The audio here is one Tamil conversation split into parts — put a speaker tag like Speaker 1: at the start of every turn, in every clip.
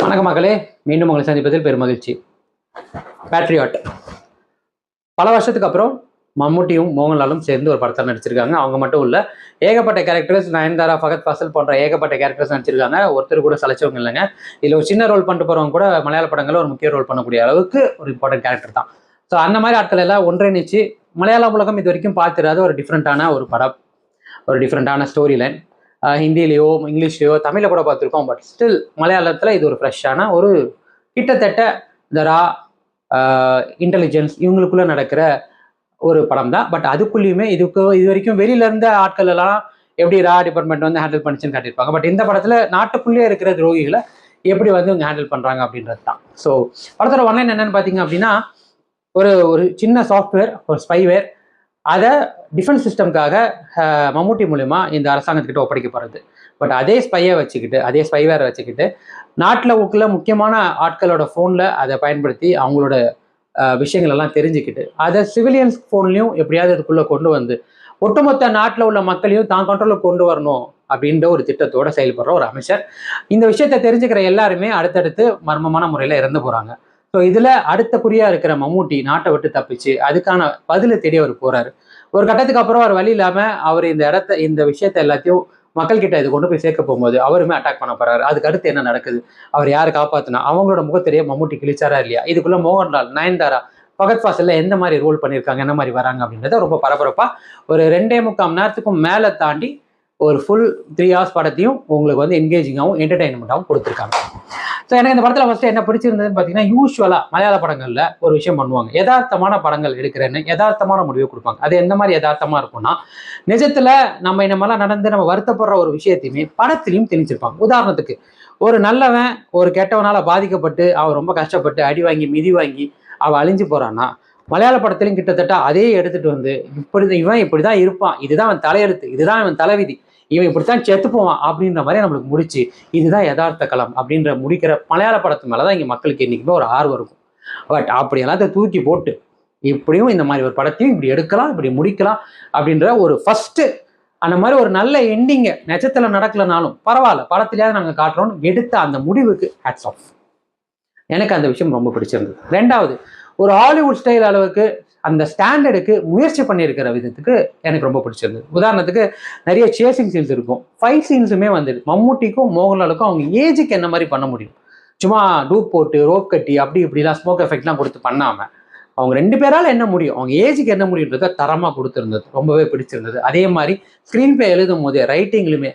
Speaker 1: வணக்க மக்களே, மீண்டும் உங்களை சந்திப்பதில் பெருமகிழ்ச்சி. பேட்ரியாட் பல வருஷத்துக்கு அப்புறம் மம்முட்டியும் மோகன்லாலும் சேர்ந்து ஒரு படத்தில் நடிச்சிருக்காங்க. அவங்க மட்டும் இல்லை, ஏகப்பட்ட கேரக்டர்ஸ், நயன்தாரா, ஃபகத் ஃபாசில் போன்ற ஏகப்பட்ட கேரக்டர்ஸ் நடிச்சிருக்காங்க. ஒருத்தர் கூட சலைச்சவங்க இல்லைங்க. இதில் ஒரு சின்ன ரோல் பண்ணிட்டு போகிறவங்க கூட மலையாள படங்களில் ஒரு முக்கிய ரோல் பண்ணக்கூடிய அளவுக்கு ஒரு இம்பார்ட்டன்ட் கேரக்டர் தான். ஸோ அந்த மாதிரி ஆட்கள் எல்லாம் ஒன்றிணைச்சு மலையாள உலகம் இது வரைக்கும் பார்த்துடாத ஒரு டிஃப்ரெண்ட்டான ஒரு படம், ஒரு டிஃப்ரெண்ட்டான ஸ்டோரி லைன். ஹிந்திலேயோ இங்கிலீஷ்லையோ தமிழில் கூட பார்த்துருக்கோம். பட் ஸ்டில் மலையாளத்தில் இது ஒரு ஃப்ரெஷ்ஷான ஒரு கிட்டத்தட்ட இந்த ரா இன்டெலிஜென்ஸ் இவங்களுக்குள்ளே நடக்கிற ஒரு படம் தான். பட் அதுக்குள்ளேயுமே இது வரைக்கும் வெளியில இருந்த ஆட்கள் எல்லாம் எப்படி ரா டிபார்ட்மெண்ட் வந்து ஹேண்டில் பண்ணிச்சுன்னு காட்டியிருப்பாங்க. பட் இந்த படத்தில் நாட்டுக்குள்ளேயே இருக்கிற துரோகிகளை எப்படி வந்து இவங்க ஹேண்டில் பண்ணுறாங்க அப்படின்றது தான். ஸோ படத்தோட ஒன்லைன் என்னன்னு பார்த்தீங்க அப்படின்னா, ஒரு சின்ன சாஃப்ட்வேர், ஒரு ஸ்பைவேர், அதை டிஃபென்ஸ் சிஸ்டம்காக மம்முட்டி மூலமா இந்த அரசாங்கத்துக்கிட்ட ஒப்படைக்கப்படுறது. பட் அதே ஸ்பையை வச்சுக்கிட்டு, அதே ஸ்பைவேரை வச்சுக்கிட்டு நாட்டில் உள்ள முக்கியமான ஆட்களோட ஃபோனில் அதை பயன்படுத்தி அவங்களோட விஷயங்கள் எல்லாம் தெரிஞ்சுக்கிட்டு அதை சிவிலியன்ஸ் ஃபோன்லையும் எப்படியாவது அதுக்குள்ளே கொண்டு வந்து ஒட்டுமொத்த நாட்டில் உள்ள மக்களையும் தான் கண்ட்ரோலில் கொண்டு வரணும் அப்படின்ற ஒரு திட்டத்தோடு செயல்படுற ஒரு அமைச்சர். இந்த விஷயத்தை தெரிஞ்சுக்கிற எல்லாருமே அடுத்தடுத்து மர்மமான முறையில் இறந்து போகிறாங்க. ஸோ இதில் அடுத்த குறியாக இருக்கிற மம்முட்டி நாட்டை விட்டு தப்பிச்சு அதுக்கான பதிலை தேடி அவர் போகிறாரு. ஒரு கட்டத்துக்கு அப்புறம் அவர் வழி இல்லாமல் அவர் இந்த விஷயத்தை எல்லாத்தையும் மக்கள்கிட்ட இது கொண்டு போய் சேர்க்க போகும்போது அவருமே அட்டாக் பண்ண போறாரு. அதுக்கு அடுத்து என்ன நடக்குது, அவர் யாரை காப்பாற்றினா, அவங்களோட முகத்திலேயே மம்முட்டி கிழிச்சாரா இல்லையா, இதுக்குள்ள மோகன்லால், நயன்தாரா, ஃபகத் ஃபாசில்ல எந்த மாதிரி ரோல் பண்ணியிருக்காங்க, என்ன மாதிரி வராங்க அப்படின்றத ரொம்ப பரபரப்பாக ஒரு 2.25 மணி நேரத்துக்கும் மேலே தாண்டி ஒரு ஃபுல் 3 hours படத்தையும் உங்களுக்கு வந்து என்கேஜிங்காகவும் என்டர்டைன்மெண்ட்டாகவும் கொடுத்துருக்காங்க. ஸோ எனக்கு இந்த படத்தில் ஃபஸ்ட்டு என்ன பிடிச்சிருந்ததுன்னு பார்த்தீங்கன்னா, யூஸ்வலாக மலையாள படங்களில் ஒரு விஷயம் பண்ணுவாங்க, யதார்த்தமான படங்கள் எடுக்கிறேன்னு யதார்த்தமான முடிவை கொடுப்பாங்க. அது எந்த மாதிரி யதார்த்தமாக இருக்கும்னா, நிஜத்தில் நம்ம இந்த மாதிரிலாம் நடந்து நம்ம வருத்தப்படுற ஒரு விஷயத்தையுமே படத்துலையும் திணிச்சிருப்பாங்க. உதாரணத்துக்கு, ஒரு நல்லவன் ஒரு கெட்டவனால் பாதிக்கப்பட்டு அவன் ரொம்ப கஷ்டப்பட்டு அடி வாங்கி மிதி வாங்கி அவள் அழிஞ்சு போகிறான்னா, மலையாள படத்துலையும் கிட்டத்தட்ட அதே எடுத்துகிட்டு வந்து இவன் இப்படி தான் இருப்பான், இதுதான் அவன் தலையெழுத்து, இதுதான் அவன் தலைவிதி, இவன் இப்படித்தான் செத்து போவான் அப்படின்ற மாதிரி நம்மளுக்கு முடிச்சு இதுதான் யதார்த்த களம் அப்படின்ற முடிக்கிற மலையாள படத்து மேலே தான் இங்கே மக்களுக்கு என்றைக்குமே ஒரு ஆர்வம் இருக்கும். பட் அப்படி எல்லாத்தையும் தூக்கி போட்டு இப்படியும் இந்த மாதிரி ஒரு படத்தையும் இப்படி எடுக்கலாம், இப்படி முடிக்கலாம் அப்படின்ற ஒரு ஃபர்ஸ்ட் அந்த மாதிரி ஒரு நல்ல எண்டிங்கை நெஜத்தில் நடக்கலனாலும் பரவாயில்ல, படத்துலையாவது நாங்கள் காட்டுறோம்னு எடுத்த அந்த முடிவுக்கு ஹேட்ஸ் ஆஃப். எனக்கு அந்த விஷயம் ரொம்ப பிடிச்சிருந்தது. ரெண்டாவது, ஒரு ஹாலிவுட் ஸ்டைல் அளவுக்கு அந்த ஸ்டாண்டர்டுக்கு முயற்சி பண்ணியிருக்கிற விதத்துக்கு எனக்கு ரொம்ப பிடிச்சிருந்தது. உதாரணத்துக்கு, நிறைய சேசிங் சீன்ஸ் இருக்கும், ஃபைட் சீன்ஸுமே வந்தது. மம்முட்டிக்கும் மோகன்லாலுக்கும் அவங்க ஏஜுக்கு என்ன மாதிரி பண்ண முடியும், சும்மா டூப் போட்டு ரோப் கட்டி அப்படி இப்படிலாம் ஸ்மோக் எஃபெக்ட்லாம் கொடுத்து பண்ணாமல் அவங்க 2 பேரால் என்ன முடியும், அவங்க ஏஜுக்கு என்ன முடியுன்றதை தரமாக கொடுத்துருந்தது, ரொம்பவே பிடிச்சிருந்தது. அதே மாதிரி ஸ்க்ரீன் பிளே எழுதும் போதே ரைட்டிங்லுமே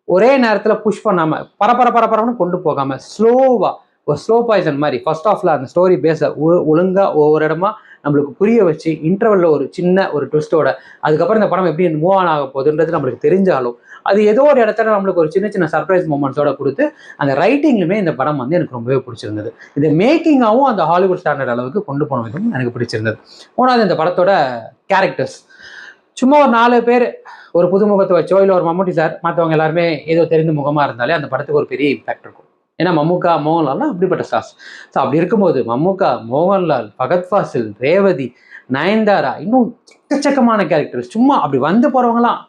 Speaker 1: ஒரே நேரத்தில் புஷ் பண்ணாமல் பரபரன்னு கொண்டு போகாமல் ஸ்லோவாக ஒரு ஸ்லோ பாய்சன் மாதிரி ஃபர்ஸ்ட் ஆஃப்ல அந்த ஸ்டோரி பேஸை ஒழுங்காக ஒவ்வொரு இடமா நம்மளுக்கு புரிய வச்சு இன்டர்வல்ல ஒரு சின்ன ஒரு ட்விஸ்டோட அதுக்கப்புறம் இந்த படம் எப்படி மூவ் ஆன் ஆக போகுதுன்றது நம்மளுக்கு தெரிஞ்சாலும் அது ஏதோ ஒரு இடத்துல நம்மளுக்கு ஒரு சின்ன சின்ன சர்ப்ரைஸ் மூமெண்ட்ஸோட கொடுத்து அந்த ரைட்டிங்லுமே இந்த படம் வந்து எனக்கு ரொம்பவே பிடிச்சிருந்தது. இது மேக்கிங்காகவும் அந்த ஹாலிவுட் ஸ்டாண்டர்ட் அளவுக்கு கொண்டு போன விதம் எனக்கு பிடிச்சிருந்தது. மூணாவது, இந்த படத்தோட கேரக்டர்ஸ். சும்மா ஒரு 4 பேர் ஒரு புதுமுகத்தை வச்சோ இல்லை ஒரு மம்முட்டி சார் மற்றவங்க எல்லாருமே ஏதோ தெரிந்த முகமாக இருந்தாலே அந்த படத்துக்கு ஒரு பெரிய இம்பாக்ட் இருக்கும். ஏன்னா மம்முக்கா, மோகன்லால்னா அப்படிப்பட்ட ஸ்டார்ஸ். ஸோ அப்படி இருக்கும்போது மம்முக்கா, மோகன்லால், ஃபகத் ஃபாசில், ரேவதி, நயன்தாரா, இன்னும் எக்கச்சக்கமான கேரக்டர்ஸ், சும்மா அப்படி வந்து போகிறவங்களாம்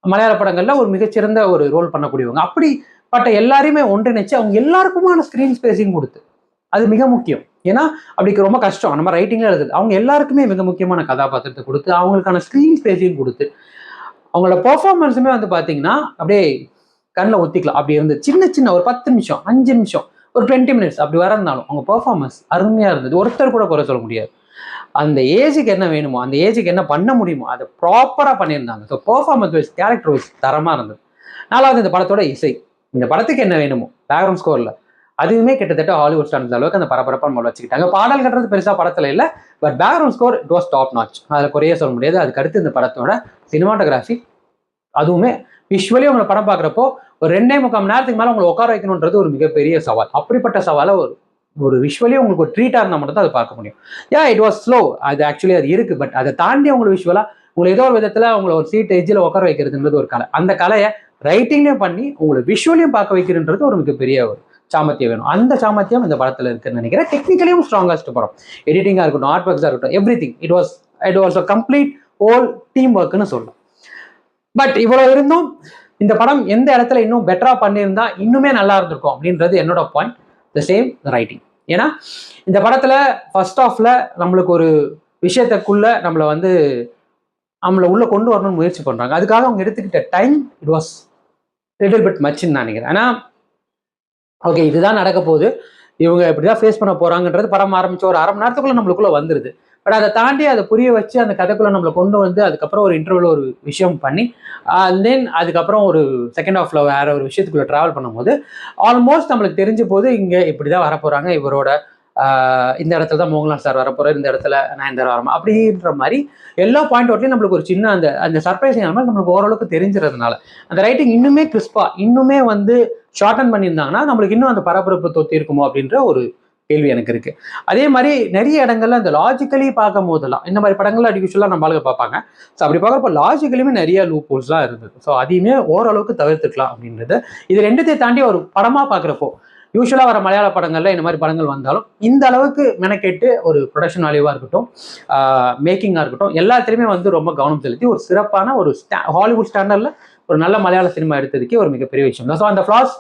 Speaker 1: மலையாள படங்களில் ஒரு மிகச்சிறந்த ஒரு ரோல் பண்ணக்கூடியவங்க. அப்படிப்பட்ட எல்லாரையுமே ஒன்றிணைச்சு அவங்க எல்லாருக்குமான ஸ்க்ரீன் ஸ்பேஸிங் கொடுத்து, அது மிக முக்கியம். ஏன்னா அப்படிக்கு ரொம்ப கஷ்டம் நம்ம ரைட்டிங்ல எழுதுது. அவங்க எல்லாருக்குமே மிக முக்கியமான கதாபாத்திரத்தை கொடுத்து அவங்களுக்கான ஸ்க்ரீன் ஸ்பேஸிங் கொடுத்து அவங்களோட பெர்ஃபார்மன்ஸுமே வந்து பார்த்தீங்கன்னா அப்படியே கண்ணில் ஒத்திக்கலாம். அப்படி இருந்து சின்ன ஒரு 10 நிமிஷம் 5 நிமிஷம் ஒரு 20 minutes அப்படி வரந்தாலும் அவங்க பெர்ஃபார்மன்ஸ் அருமையாக இருந்தது. ஒருத்தர் கூட குறை சொல்ல முடியாது. அந்த ஏஜுக்கு என்ன வேணுமோ, அந்த ஏஜுக்கு என்ன பண்ண முடியுமோ அதை ப்ராப்பராக பண்ணியிருந்தாங்க. So performance wise, character wise தரமாக இருந்தது. 4வது, இந்த படத்தோட இசை. இந்த படத்துக்கு என்ன வேணுமோ பேக்ரவுண்ட் ஸ்கோரில் அதுவுமே கிட்டத்தட்ட ஹாலிவுட் ஸ்டாண்டர்ட் அளவுக்கு அந்த பரபரப்பாக நம்ம வச்சுக்கிட்டாங்க. பாடல் கட்டுறது பெருசாக படத்தில் இல்லை, but background score it was top notch, அதில் குறைய சொல்ல முடியாது. அதுக்கடுத்து இந்த படத்தோட சினிமாட்டோகிராஃபி, அதுவுமே விஷுவலி உங்களை படம் பார்க்குறப்போ ஒரு 2.25 மணி நேரத்துக்கு மேலே உங்களை உட்கார வைக்கணுன்றது ஒரு மிகப்பெரிய சவால். அப்படிப்பட்ட சவாலை ஒரு விஷுவலி உங்களுக்கு ஒரு ட்ரீட்டாக இருந்தால் மட்டும் தான் அதை பார்க்க முடியும். இட் வாஸ் ஸ்லோ, அது ஆக்சுவலி அது இருக்குது. பட் அதை தாண்டி உங்களுக்கு விஷுவலாக உங்களை ஏதோ ஒரு விதத்தில் உங்களை ஒரு சீட் எஜ்ஜில் உட்கார வைக்கிறதுன்றது ஒரு கலை. அந்த கலையை ரைட்டிங்லேயும் பண்ணி உங்களை விஷுவலியும் பார்க்க வைக்கிறன்றது ஒரு மிகப்பெரிய ஒரு சாமர்த்தியம் வேணும். அந்த சாமர்த்தியம் இந்த படத்தில் இருக்குன்னு நினைக்கிறேன். டெக்னிக்கலியும் ஸ்ட்ராங்கஸ்ட் படம், எடிட்டிங்காக இருக்கட்டும், ஆர்ட் ஒர்க்ஸாக இருக்கட்டும், everything it was a complete whole team ஒர்க்குன்னு சொல்லலாம். பட் இவ்வளோ இருந்தும் இந்த படம் எந்த இடத்துல இன்னும் பெட்டரா பண்ணியிருந்தா இன்னுமே நல்லா இருந்திருக்கும் அப்படின்றது என்னோட பாயிண்ட். The same writing. ஏன்னா இந்த படத்தில் ஃபர்ஸ்ட் ஆஃப்ல நம்மளுக்கு ஒரு விஷயத்துக்குள்ள நம்மளை உள்ள கொண்டு வரணும்னு முயற்சி பண்ணுறாங்க. அதுக்காக அவங்க எடுத்துக்கிட்ட time it was little bit மச்ன்னு நான் நினைக்கிறேன். ஏன்னா ஓகே இதுதான் நடக்க போகுது, இவங்க இப்படிதான் ஃபேஸ் பண்ண போறாங்கன்றது படம் ஆரம்பிச்ச ஒரு அரை மணி நேரத்துக்குள்ள நம்மளுக்குள்ள வந்துருது. பட் அதை தாண்டி அதை புரிய வச்சு அந்த கதைக்குள்ள நம்மளை கொண்டு வந்து அதுக்கப்புறம் ஒரு இன்டர்வியூல ஒரு விஷயம் பண்ணி தென் அதுக்கப்புறம் ஒரு செகண்ட் ஹாஃப்ல வேற ஒரு விஷயத்துக்குள்ள டிராவல் பண்ணும்போது ஆல்மோஸ்ட் நம்மளுக்கு தெரிஞ்ச போது இங்க இப்படிதான் வரப்போறாங்க, இவரோட இந்த இடத்துல தான் மோகன்லால் சார் வரப்போறாரு, இந்த இடத்துல நயன்தாரா வரமா அப்படின்ற மாதிரி எல்லா பாயிண்ட் அவுட்லையும் நம்மளுக்கு ஒரு சின்ன அந்த சர்ப்ரைசிங் நம்மளுக்கு ஓரளவுக்கு தெரிஞ்சிறதுனால அந்த ரைட்டிங் இன்னுமே கிறிஸ்பா இன்னுமே ஷார்டன் பண்ணியிருந்தாங்கன்னா நம்மளுக்கு இன்னும் அந்த பரபரப்பு தொத்தி இருக்குமோ அப்படின்ற ஒரு கேள்வி எனக்கு இருக்கு. அதே மாதிரி நிறைய இடங்கள்ல அந்த லாஜிக்கலி பார்க்கும் போதெல்லாம் இந்த மாதிரி படங்கள்ல யூஸ்வலாக நம்ம ஆளுங்க பார்ப்பாங்க. ஸோ அப்படி பார்க்குறப்ப லாஜிக்கலுமே நிறைய லூப் ஹோல்ஸ்லாம் இருந்தது. ஸோ அதையுமே ஓரளவுக்கு தவிர்த்துக்கலாம் அப்படின்றது. இது ரெண்டுத்தையும் தாண்டி ஒரு படமா பார்க்குறப்போ யூஸ்வலாக வர மலையாள படங்கள்ல இந்த மாதிரி படங்கள் வந்தாலும் இந்த அளவுக்கு மெனக்கெட்டு ஒரு ப்ரொடக்ஷன் வேல்யூவாக இருக்கட்டும், மேக்கிங்காக இருக்கட்டும், எல்லாத்துலேயுமே ரொம்ப கவனம் செலுத்தி ஒரு சிறப்பான ஒரு ஹாலிவுட் ஸ்டாண்டர்டில் ஒரு நல்ல மலையாள சினிமா எடுத்ததுக்கே ஒரு மிகப்பெரிய விஷயம் தான். ஸோ அந்த ஃப்ளாஸ்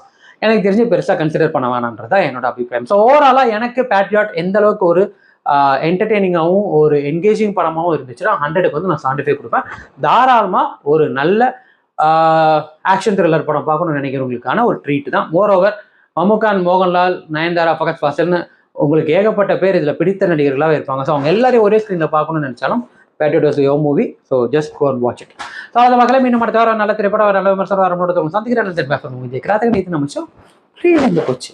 Speaker 1: எனக்கு தெரிஞ்சு பெருசாக கன்சிடர் பண்ண வேணான்றதா என்னோட அபிப்பிராயம். ஸோ ஓவராலாக எனக்கு பேட்ரியாட் எந்த அளவுக்கு ஒரு என்டர்டெய்னிங்காகவும் ஒரு என்கேஜிங் படமாகவும் இருந்துச்சுன்னா 100க்கு நான் 75 கொடுப்பேன். தாராளமாக ஒரு நல்ல ஆக்ஷன் த்ரில்லர் படம் பார்க்கணும்னு நினைக்கிறவங்களுக்கான ஒரு ட்ரீட் தான். மோரோவர் மம்முகான், மோகன்லால், நயன்தாரா, ஃபகத் ஃபாசில்னு உங்களுக்கு ஏகப்பட்ட பேர் இதில் பிடித்த நடிகர்களாகவே இருப்பாங்க. ஸோ அவங்க எல்லாரையும் ஒரே ஸ்க்ரீனில் பார்க்கணும்னு நினச்சாலும் Patriot was your movie. So just go and watch it. So அதை மக்களே மீண்டும் அடுத்த வாரம் நல்ல திரைப்படம் நல்ல விமர்சனம் வரணும் சந்திக்கிறேன். போச்சு